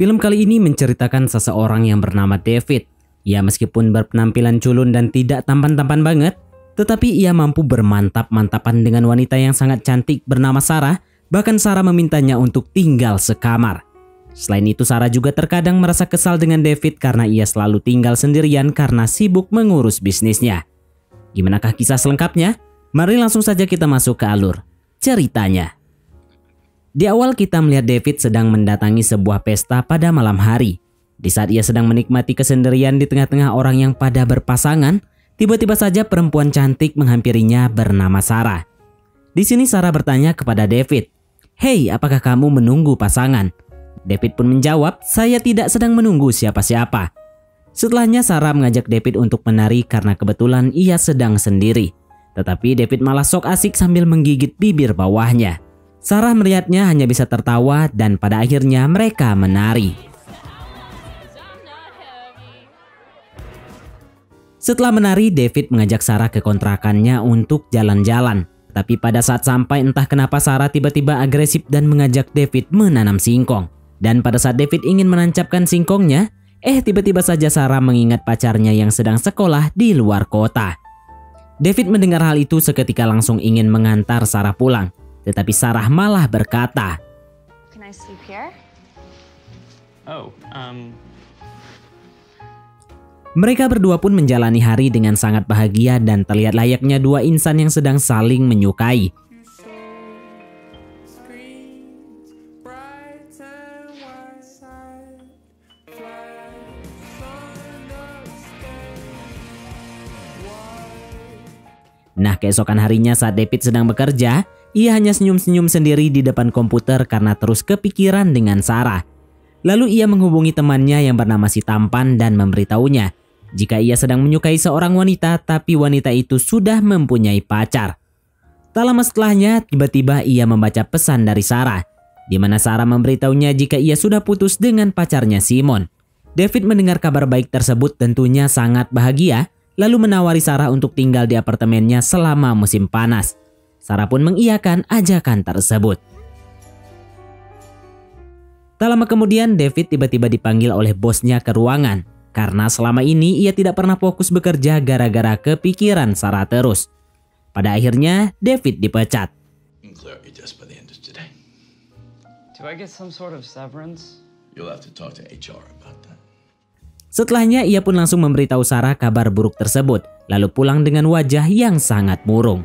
Film kali ini menceritakan seseorang yang bernama David. Ia meskipun berpenampilan culun dan tidak tampan-tampan banget, tetapi ia mampu bermantap-mantapan dengan wanita yang sangat cantik bernama Sarah. Bahkan Sarah memintanya untuk tinggal sekamar. Selain itu, Sarah juga terkadang merasa kesal dengan David karena ia selalu tinggal sendirian karena sibuk mengurus bisnisnya. Gimanakah kisah selengkapnya? Mari langsung saja kita masuk ke alur ceritanya. Di awal kita melihat David sedang mendatangi sebuah pesta pada malam hari. Di saat ia sedang menikmati kesendirian di tengah-tengah orang yang pada berpasangan, tiba-tiba saja perempuan cantik menghampirinya bernama Sarah. Di sini Sarah bertanya kepada David, "Hei, apakah kamu menunggu pasangan?" David pun menjawab, "Saya tidak sedang menunggu siapa-siapa." Setelahnya Sarah mengajak David untuk menari karena kebetulan ia sedang sendiri. Tetapi David malah sok asik sambil menggigit bibir bawahnya. Sarah melihatnya hanya bisa tertawa dan pada akhirnya mereka menari. Setelah menari, David mengajak Sarah ke kontrakannya untuk jalan-jalan. Tapi pada saat sampai, entah kenapa Sarah tiba-tiba agresif dan mengajak David menanam singkong. Dan pada saat David ingin menancapkan singkongnya, tiba-tiba saja Sarah mengingat pacarnya yang sedang sekolah di luar kota. David mendengar hal itu seketika langsung ingin mengantar Sarah pulang. Tetapi Sarah malah berkata, "Can I sleep here?" Mereka berdua pun menjalani hari dengan sangat bahagia dan terlihat layaknya dua insan yang sedang saling menyukai. Nah, keesokan harinya saat David sedang bekerja, ia hanya senyum-senyum sendiri di depan komputer karena terus kepikiran dengan Sarah. Lalu ia menghubungi temannya yang bernama si Tampan dan memberitahunya jika ia sedang menyukai seorang wanita tapi wanita itu sudah mempunyai pacar. Tak lama setelahnya, tiba-tiba ia membaca pesan dari Sarah, di mana Sarah memberitahunya jika ia sudah putus dengan pacarnya Simon. David mendengar kabar baik tersebut tentunya sangat bahagia, lalu menawari Sarah untuk tinggal di apartemennya selama musim panas. Sarah pun mengiyakan ajakan tersebut. Tak lama kemudian, David tiba-tiba dipanggil oleh bosnya ke ruangan karena selama ini ia tidak pernah fokus bekerja gara-gara kepikiran Sarah terus. Pada akhirnya, David dipecat. Setelahnya, ia pun langsung memberitahu Sarah kabar buruk tersebut, lalu pulang dengan wajah yang sangat murung.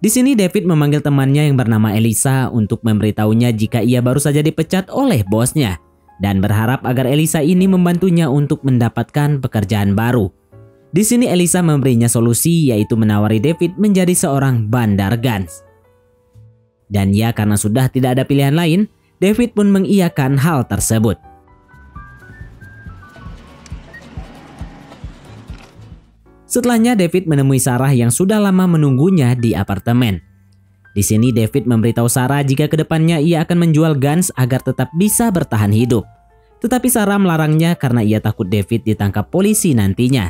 Di sini David memanggil temannya yang bernama Elisa untuk memberitahunya jika ia baru saja dipecat oleh bosnya dan berharap agar Elisa ini membantunya untuk mendapatkan pekerjaan baru. Di sini Elisa memberinya solusi, yaitu menawari David menjadi seorang bandar gans. Dan ya, karena sudah tidak ada pilihan lain, David pun mengiyakan hal tersebut. Setelahnya David menemui Sarah yang sudah lama menunggunya di apartemen. Di sini David memberitahu Sarah jika kedepannya ia akan menjual Gans agar tetap bisa bertahan hidup. Tetapi Sarah melarangnya karena ia takut David ditangkap polisi nantinya.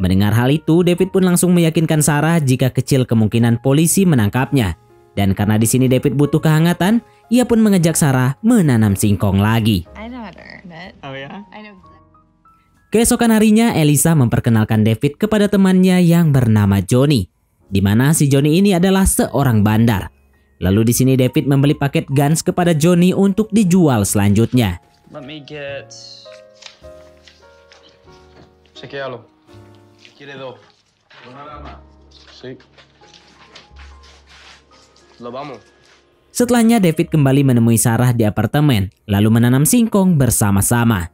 Mendengar hal itu, David pun langsung meyakinkan Sarah jika kecil kemungkinan polisi menangkapnya. Dan karena di sini David butuh kehangatan, ia pun mengajak Sarah menanam singkong lagi. Keesokan harinya, Elisa memperkenalkan David kepada temannya yang bernama Johnny, di mana si Johnny ini adalah seorang bandar. Lalu di sini David membeli paket Gans kepada Johnny untuk dijual selanjutnya. Let me get... Chequealo. Quiere dos. Sí. Lo vamos. Setelahnya David kembali menemui Sarah di apartemen, lalu menanam singkong bersama-sama.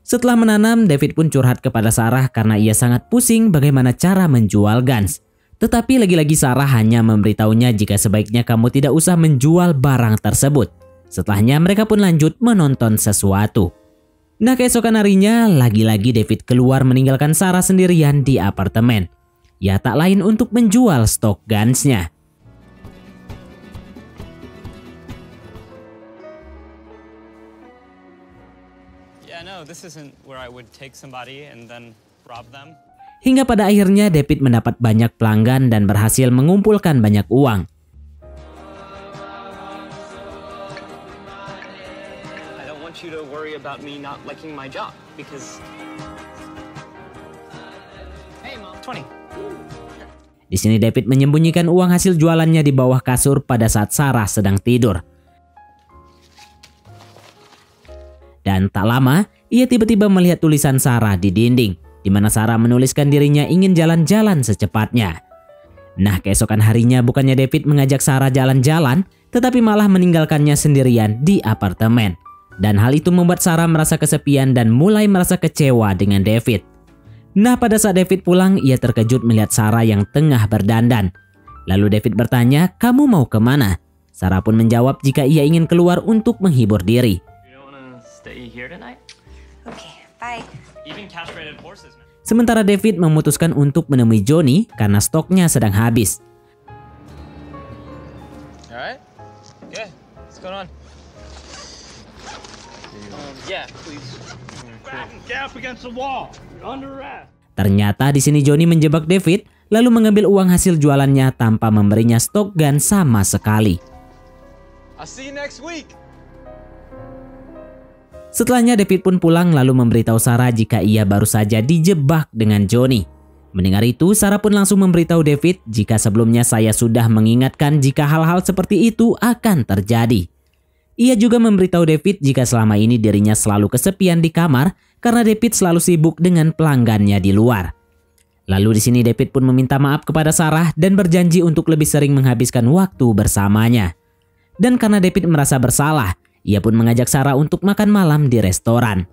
Setelah menanam, David pun curhat kepada Sarah karena ia sangat pusing bagaimana cara menjual Gans. Tetapi lagi-lagi Sarah hanya memberitahunya jika sebaiknya kamu tidak usah menjual barang tersebut. Setelahnya mereka pun lanjut menonton sesuatu. Nah, keesokan harinya lagi-lagi David keluar meninggalkan Sarah sendirian di apartemen. Ya, tak lain untuk menjual stok Gansnya. Yeah, no, this isn't where I would take somebody and then rob them. Hingga pada akhirnya David mendapat banyak pelanggan dan berhasil mengumpulkan banyak uang. I don't want you to worry about me not liking my job because Hey Mom, 20. Di sini David menyembunyikan uang hasil jualannya di bawah kasur pada saat Sarah sedang tidur. Dan tak lama, ia tiba-tiba melihat tulisan Sarah di dinding, di mana Sarah menuliskan dirinya ingin jalan-jalan secepatnya. Nah, keesokan harinya bukannya David mengajak Sarah jalan-jalan, tetapi malah meninggalkannya sendirian di apartemen. Dan hal itu membuat Sarah merasa kesepian dan mulai merasa kecewa dengan David. Nah, pada saat David pulang, ia terkejut melihat Sarah yang tengah berdandan. Lalu David bertanya, "Kamu mau kemana?" Sarah pun menjawab jika ia ingin keluar untuk menghibur diri. You don't wanna stay here tonight? Okay, bye. Even castrated horses, man. Sementara David memutuskan untuk menemui Johnny karena stoknya sedang habis. All right? Yeah, what's going on? Yeah, please. Get up against the wall. You're under arrest. Ternyata di sini Johnny menjebak David, lalu mengambil uang hasil jualannya tanpa memberinya stok gun sama sekali. I'll see you next week. Setelahnya David pun pulang lalu memberitahu Sarah jika ia baru saja dijebak dengan Johnny. Mendengar itu, Sarah pun langsung memberitahu David jika sebelumnya saya sudah mengingatkan jika hal-hal seperti itu akan terjadi. Ia juga memberitahu David jika selama ini dirinya selalu kesepian di kamar karena David selalu sibuk dengan pelanggannya di luar. Lalu di sini David pun meminta maaf kepada Sarah dan berjanji untuk lebih sering menghabiskan waktu bersamanya. Dan karena David merasa bersalah, ia pun mengajak Sarah untuk makan malam di restoran.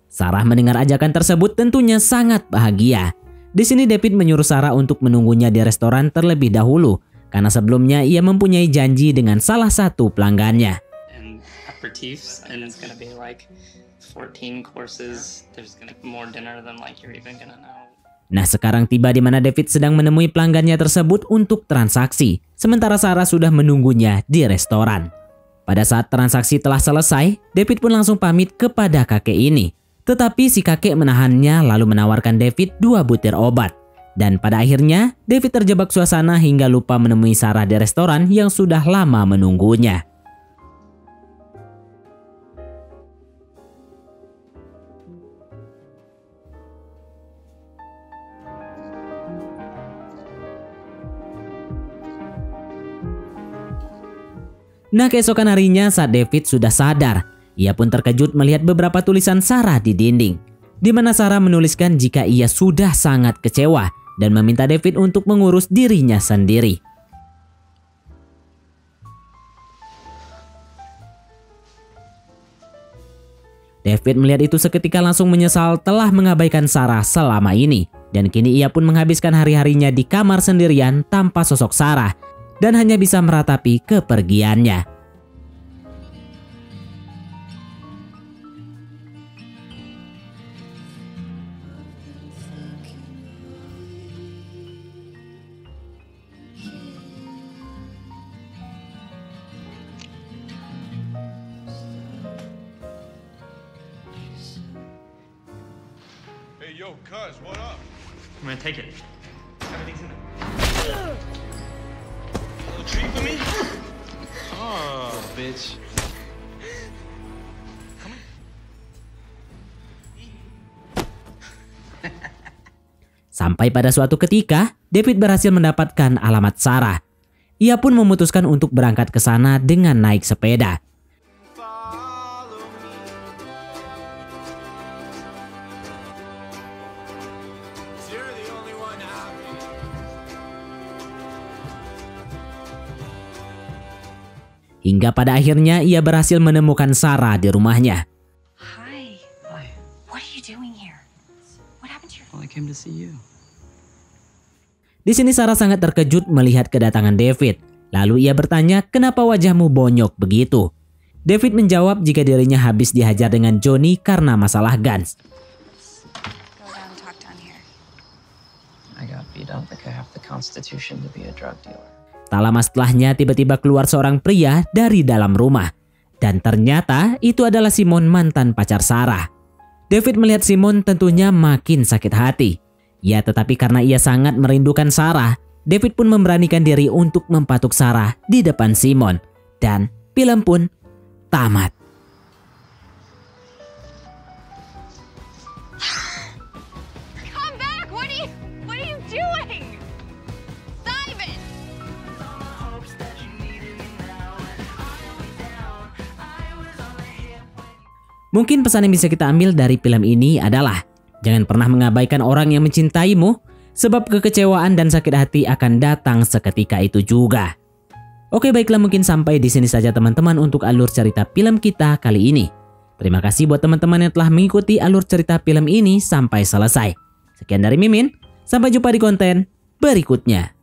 Sarah mendengar ajakan tersebut tentunya sangat bahagia. Di sini David menyuruh Sarah untuk menunggunya di restoran terlebih dahulu karena sebelumnya ia mempunyai janji dengan salah satu pelanggannya. And aperitifs, and it's gonna be like 14 courses. There's gonna be more dinner than like you're even gonna know. Nah, sekarang tiba di mana David sedang menemui pelanggannya tersebut untuk transaksi, sementara Sarah sudah menunggunya di restoran. Pada saat transaksi telah selesai, David pun langsung pamit kepada kakek ini. Tetapi si kakek menahannya lalu menawarkan David 2 butir obat. Dan pada akhirnya, David terjebak suasana hingga lupa menemui Sarah di restoran yang sudah lama menunggunya. Nah, keesokan harinya saat David sudah sadar, ia pun terkejut melihat beberapa tulisan Sarah di dinding, di mana Sarah menuliskan jika ia sudah sangat kecewa dan meminta David untuk mengurus dirinya sendiri. David melihat itu seketika langsung menyesal telah mengabaikan Sarah selama ini, dan kini ia pun menghabiskan hari-harinya di kamar sendirian tanpa sosok Sarah dan hanya bisa meratapi kepergiannya. Hey, yo, cuz, what up? I'm gonna take it. Everything's in it. A treat for me? Oh, bitch. Sampai pada suatu ketika, David berhasil mendapatkan alamat Sarah. Ia pun memutuskan untuk berangkat ke sana dengan naik sepeda. Hingga pada akhirnya ia berhasil menemukan Sarah di rumahnya. Hi. Hi. What are you doing here? What happened to your... Well, I came to see you. Di sini Sarah sangat terkejut melihat kedatangan David. Lalu ia bertanya, "Kenapa wajahmu bonyok begitu?" David menjawab jika dirinya habis dihajar dengan Johnny karena masalah guns. Go down and talk down here. I got beat up like I have the constitution to be a drug dealer. Tak lama setelahnya tiba-tiba keluar seorang pria dari dalam rumah. Dan ternyata itu adalah Simon, mantan pacar Sarah. David melihat Simon tentunya makin sakit hati. Ya, tetapi karena ia sangat merindukan Sarah, David pun memberanikan diri untuk mempatuk Sarah di depan Simon. Dan film pun tamat. Come back! What are you doing? Simon! Mungkin pesan yang bisa kita ambil dari film ini adalah jangan pernah mengabaikan orang yang mencintaimu, sebab kekecewaan dan sakit hati akan datang seketika itu juga. Oke, baiklah, mungkin sampai di sini saja teman-teman untuk alur cerita film kita kali ini. Terima kasih buat teman-teman yang telah mengikuti alur cerita film ini sampai selesai. Sekian dari Mimin, sampai jumpa di konten berikutnya.